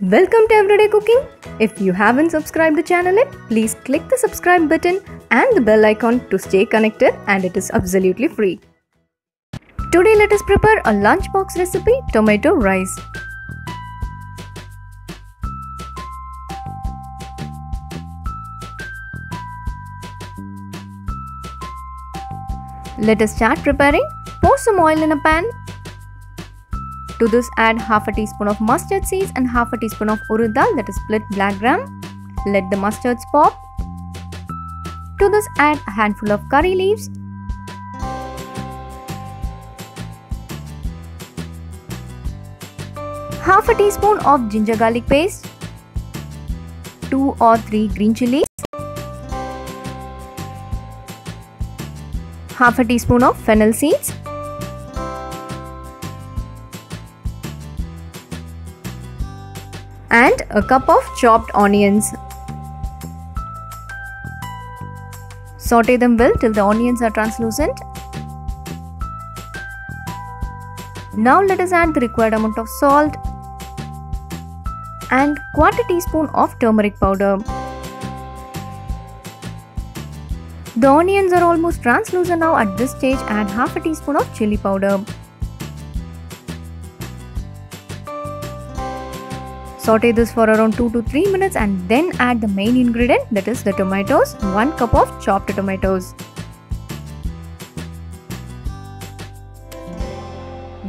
Welcome to Everyday Cooking. If you haven't subscribed the channel yet, please click the subscribe button and the bell icon to stay connected, and it is absolutely free. Today let us prepare a lunchbox recipe, tomato rice. Let us start preparing. Pour some oil in a pan. To this add half a teaspoon of mustard seeds and half a teaspoon of urad dal, that is split black gram. Let the mustards pop. To this add a handful of curry leaves. Half a teaspoon of ginger garlic paste. 2 or 3 green chilies. Half a teaspoon of fennel seeds. And a cup of chopped onions. Saute them well till the onions are translucent. Now let us add the required amount of salt and quarter teaspoon of turmeric powder. The onions are almost translucent now. At this stage, add half a teaspoon of chili powder. Saute this for around 2 to 3 minutes and then add the main ingredient, that is the tomatoes, 1 cup of chopped tomatoes.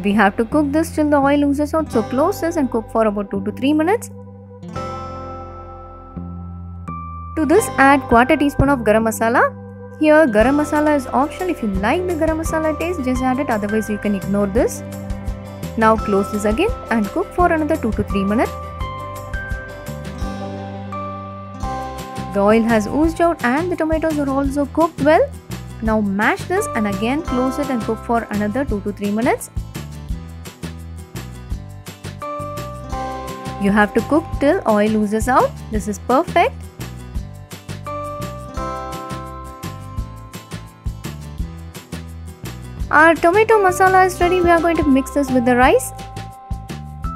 We have to cook this till the oil oozes out, so close this and cook for about 2 to 3 minutes. To this add quarter teaspoon of garam masala. Here garam masala is optional. If you like the garam masala taste, just add it, otherwise you can ignore this. Now close this again and cook for another 2 to 3 minutes. The oil has oozed out and the tomatoes are also cooked well. Now mash this and again close it and cook for another 2 to 3 minutes. You have to cook till oil oozes out. This is perfect. Our tomato masala is ready. We are going to mix this with the rice.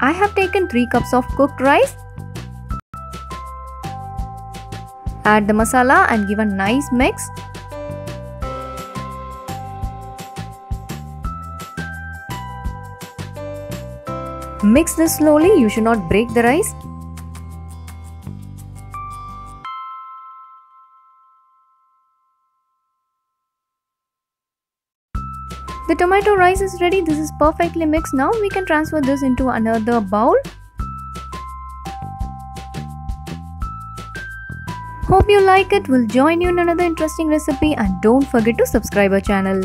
I have taken 3 cups of cooked rice. Add the masala and give a nice mix. Mix this slowly, you should not break the rice. The tomato rice is ready. This is perfectly mixed. Now we can transfer this into another bowl. Hope you like it. We'll join you in another interesting recipe, and don't forget to subscribe our channel.